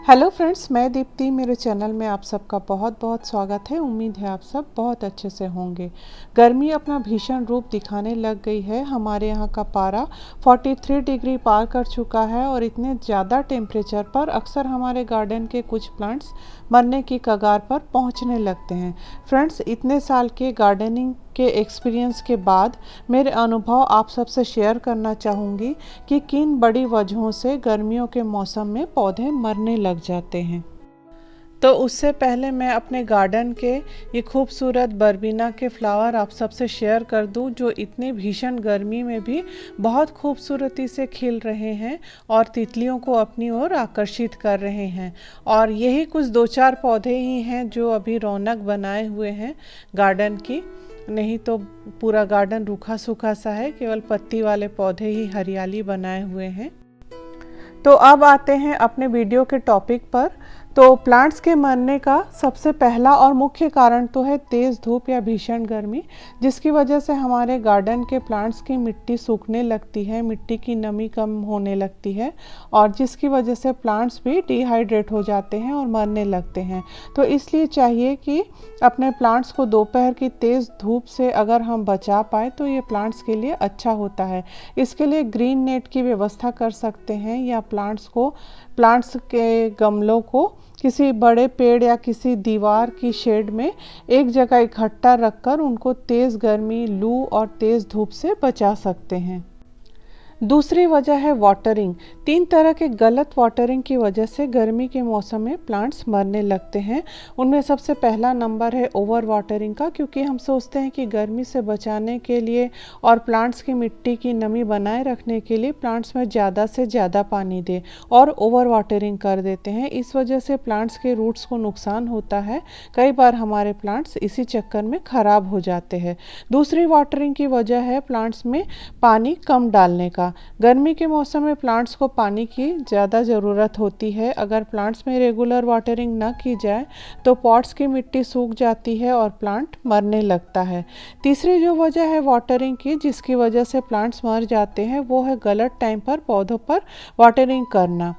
Hello friends, मैं दीप्ति। मेरे channel में आप सबका बहुत बहुत स्वागत है। उम्मीद है आप सब बहुत अच्छे से होंगे। गर्मी अपना भीषण रूप दिखाने लग गई है। हमारे यहाँ का पारा 43 डिग्री पार कर चुका है और इतने ज़्यादा टेम्परेचर पर अक्सर हमारे गार्डन के कुछ प्लांट्स मरने की कगार पर पहुँचने लगते हैं। फ्रेंड्स, इतने साल के गार्डनिंग के एक्सपीरियंस के बाद मेरे अनुभव आप सबसे शेयर करना चाहूँगी कि किन बड़ी वजहों से गर्मियों के मौसम में पौधे मरने लग जाते हैं। तो उससे पहले मैं अपने गार्डन के ये खूबसूरत बरबीना के फ्लावर आप सबसे शेयर कर दूं, जो इतनी भीषण गर्मी में भी बहुत खूबसूरती से खिल रहे हैं और तितलियों को अपनी ओर आकर्षित कर रहे हैं। और यही कुछ दो चार पौधे ही हैं जो अभी रौनक बनाए हुए हैं गार्डन की, नहीं तो पूरा गार्डन रूखा सूखा सा है। केवल पत्ती वाले पौधे ही हरियाली बनाए हुए हैं। तो अब आते हैं अपने वीडियो के टॉपिक पर। तो प्लांट्स के मरने का सबसे पहला और मुख्य कारण तो है तेज़ धूप या भीषण गर्मी, जिसकी वजह से हमारे गार्डन के प्लांट्स की मिट्टी सूखने लगती है, मिट्टी की नमी कम होने लगती है और जिसकी वजह से प्लांट्स भी डिहाइड्रेट हो जाते हैं और मरने लगते हैं। तो इसलिए चाहिए कि अपने प्लांट्स को दोपहर की तेज़ धूप से अगर हम बचा पाए तो ये प्लांट्स के लिए अच्छा होता है। इसके लिए ग्रीन नेट की व्यवस्था कर सकते हैं या प्लांट्स के गमलों को किसी बड़े पेड़ या किसी दीवार की शेड में एक जगह इकट्ठा रखकर उनको तेज़ गर्मी, लू और तेज़ धूप से बचा सकते हैं। दूसरी वजह है वाटरिंग। 3 तरह के गलत वाटरिंग की वजह से गर्मी के मौसम में प्लांट्स मरने लगते हैं। उनमें सबसे पहला नंबर है ओवर वाटरिंग का, क्योंकि हम सोचते हैं कि गर्मी से बचाने के लिए और प्लांट्स की मिट्टी की नमी बनाए रखने के लिए प्लांट्स में ज़्यादा से ज़्यादा पानी दें और ओवर वाटरिंग कर देते हैं। इस वजह से प्लांट्स के रूट्स को नुकसान होता है। कई बार हमारे प्लांट्स इसी चक्कर में ख़राब हो जाते हैं। दूसरी वाटरिंग की वजह है प्लांट्स में पानी कम डालने का। गर्मी के मौसम में प्लांट्स को पानी की ज़्यादा ज़रूरत होती है। अगर प्लांट्स में रेगुलर वाटरिंग न की जाए तो पॉट्स की मिट्टी सूख जाती है और प्लांट मरने लगता है। तीसरी जो वजह है वाटरिंग की, जिसकी वजह से प्लांट्स मर जाते हैं, वो है गलत टाइम पर पौधों पर वाटरिंग करना।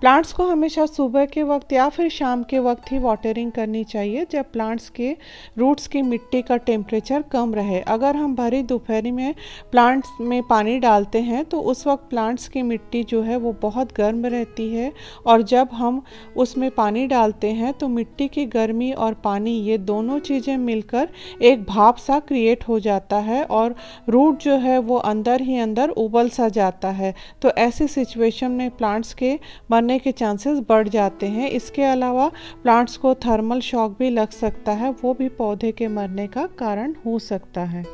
प्लांट्स को हमेशा सुबह के वक्त या फिर शाम के वक्त ही वाटरिंग करनी चाहिए, जब प्लांट्स के रूट्स की मिट्टी का टेम्परेचर कम रहे। अगर हम भरी दोपहरी में प्लांट्स में पानी डालते हैं तो उस वक्त प्लांट्स की मिट्टी जो है वो बहुत गर्म रहती है और जब हम उसमें पानी डालते हैं तो मिट्टी की गर्मी और पानी, ये दोनों चीज़ें मिलकर एक भाप सा क्रिएट हो जाता है और रूट जो है वो अंदर ही अंदर उबल सा जाता है। तो ऐसी सिचुएशन में प्लांट्स के मरने के चांसेस बढ़ जाते हैं। इसके अलावा प्लांट्स को थर्मल शॉक भी लग सकता है, वो भी पौधे के मरने का कारण हो सकता है।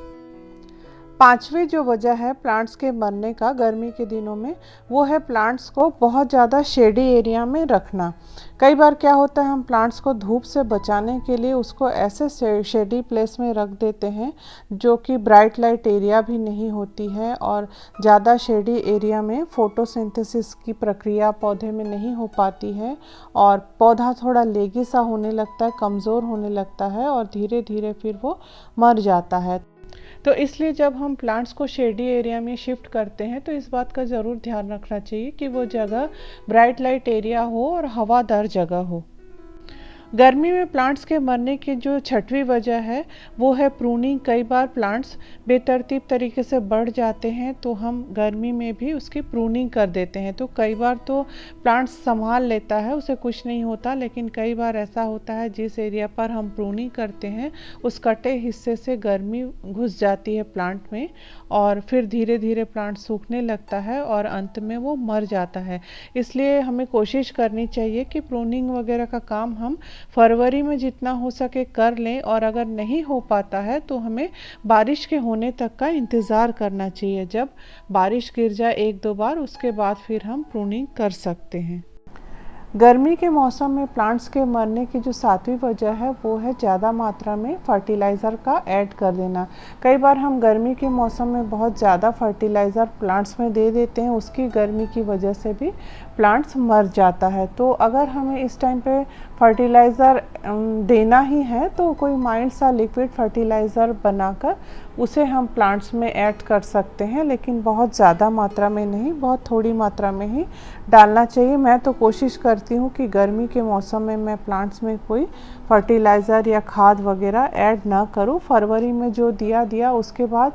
पांचवी जो वजह है प्लांट्स के मरने का गर्मी के दिनों में, वो है प्लांट्स को बहुत ज़्यादा शेडी एरिया में रखना। कई बार क्या होता है, हम प्लांट्स को धूप से बचाने के लिए उसको ऐसे शेडी प्लेस में रख देते हैं जो कि ब्राइट लाइट एरिया भी नहीं होती है और ज़्यादा शेडी एरिया में फोटोसिंथेसिस की प्रक्रिया पौधे में नहीं हो पाती है और पौधा थोड़ा लेगी सा होने लगता है, कमज़ोर होने लगता है और धीरे धीरे फिर वो मर जाता है। तो इसलिए जब हम प्लांट्स को शेडी एरिया में शिफ्ट करते हैं तो इस बात का ज़रूर ध्यान रखना चाहिए कि वो जगह ब्राइट लाइट एरिया हो और हवादार जगह हो। गर्मी में प्लांट्स के मरने की जो छठवीं वजह है वो है प्रूनिंग। कई बार प्लांट्स बेतरतीब तरीके से बढ़ जाते हैं तो हम गर्मी में भी उसकी प्रूनिंग कर देते हैं। तो कई बार तो प्लांट्स संभाल लेता है, उसे कुछ नहीं होता, लेकिन कई बार ऐसा होता है जिस एरिया पर हम प्रूनिंग करते हैं उस कटे हिस्से से गर्मी घुस जाती है प्लांट में और फिर धीरे धीरे प्लांट सूखने लगता है और अंत में वो मर जाता है। इसलिए हमें कोशिश करनी चाहिए कि प्रूनिंग वगैरह का काम हम फरवरी में जितना हो सके कर लें और अगर नहीं हो पाता है तो हमें बारिश के होने तक का इंतज़ार करना चाहिए। जब बारिश गिर जाए 1-2 बार, उसके बाद फिर हम प्रूनिंग कर सकते हैं। गर्मी के मौसम में प्लांट्स के मरने की जो 7वीं वजह है वो है ज़्यादा मात्रा में फर्टिलाइज़र का ऐड कर देना। कई बार हम गर्मी के मौसम में बहुत ज़्यादा फर्टिलाइज़र प्लांट्स में दे देते हैं, उसकी गर्मी की वजह से भी प्लांट्स मर जाता है। तो अगर हमें इस टाइम पे फर्टिलाइज़र देना ही है तो कोई माइल्ड सा लिक्विड फर्टिलाइज़र बनाकर उसे हम प्लांट्स में ऐड कर सकते हैं, लेकिन बहुत ज़्यादा मात्रा में नहीं, बहुत थोड़ी मात्रा में ही डालना चाहिए। मैं तो कोशिश करती हूँ कि गर्मी के मौसम में मैं प्लांट्स में कोई फर्टिलाइज़र या खाद वगैरह ऐड ना करूँ। फरवरी में जो दिया उसके बाद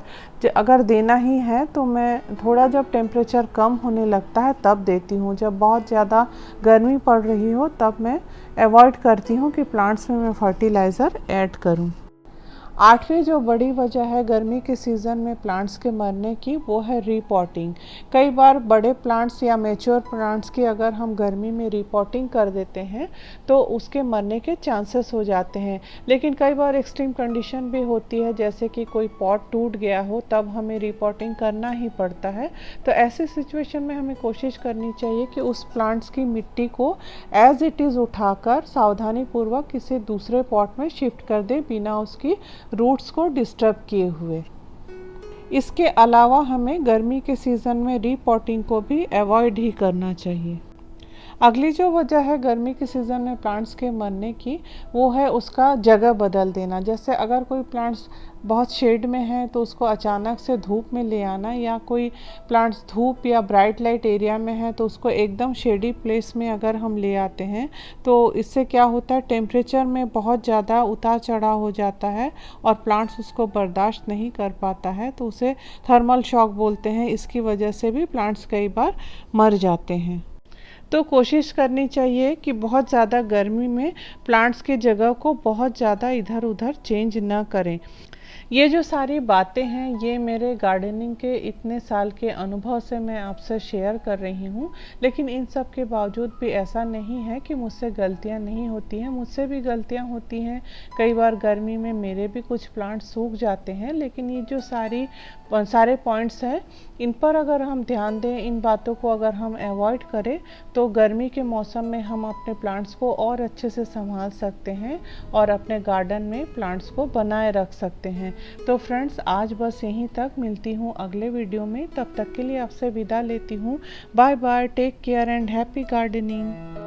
अगर देना ही है तो मैं थोड़ा जब टेम्परेचर कम होने लगता है तब देती हूँ। जब बहुत ज़्यादा गर्मी पड़ रही हो तब मैं अवॉइड करती हूँ कि प्लांट्स में मैं फर्टिलाइज़र ऐड करूँ। आठवीं जो बड़ी वजह है गर्मी के सीज़न में प्लांट्स के मरने की, वो है रीपॉटिंग। कई बार बड़े प्लांट्स या मैच्योर प्लांट्स की अगर हम गर्मी में रीपॉटिंग कर देते हैं तो उसके मरने के चांसेस हो जाते हैं। लेकिन कई बार एक्सट्रीम कंडीशन भी होती है, जैसे कि कोई पॉट टूट गया हो, तब हमें रीपॉटिंग करना ही पड़ता है। तो ऐसी सिचुएशन में हमें कोशिश करनी चाहिए कि उस प्लांट्स की मिट्टी को एज इट इज़ उठाकर सावधानीपूर्वक किसी दूसरे पॉट में शिफ्ट कर दे, बिना उसकी रूट्स को डिस्टर्ब किए हुए। इसके अलावा हमें गर्मी के सीज़न में रीपॉटिंग को भी अवॉइड ही करना चाहिए। अगली जो वजह है गर्मी के सीज़न में प्लांट्स के मरने की, वो है उसका जगह बदल देना। जैसे अगर कोई प्लांट्स बहुत शेड में है तो उसको अचानक से धूप में ले आना, या कोई प्लांट्स धूप या ब्राइट लाइट एरिया में है तो उसको एकदम शेडी प्लेस में अगर हम ले आते हैं तो इससे क्या होता है, टेम्परेचर में बहुत ज़्यादा उतार चढ़ाव हो जाता है और प्लांट्स उसको बर्दाश्त नहीं कर पाता है, तो उसे थर्मल शॉक बोलते हैं। इसकी वजह से भी प्लांट्स कई बार मर जाते हैं। तो कोशिश करनी चाहिए कि बहुत ज़्यादा गर्मी में प्लांट्स के जगह को बहुत ज़्यादा इधर उधर चेंज ना करें। ये जो सारी बातें हैं ये मेरे गार्डनिंग के इतने साल के अनुभव से मैं आपसे शेयर कर रही हूँ। लेकिन इन सब के बावजूद भी ऐसा नहीं है कि मुझसे गलतियाँ नहीं होती हैं, मुझसे भी गलतियाँ होती हैं। कई बार गर्मी में मेरे भी कुछ प्लांट्स सूख जाते हैं, लेकिन ये जो सारे पॉइंट्स हैं, इन पर अगर हम ध्यान दें, इन बातों को अगर हम अवॉइड करें तो गर्मी के मौसम में हम अपने प्लांट्स को और अच्छे से संभाल सकते हैं और अपने गार्डन में प्लांट्स को बनाए रख सकते हैं। तो फ्रेंड्स, आज बस यहीं तक, मिलती हूँ अगले वीडियो में। तब तक के लिए आपसे विदा लेती हूँ। Bye bye, take care and happy gardening.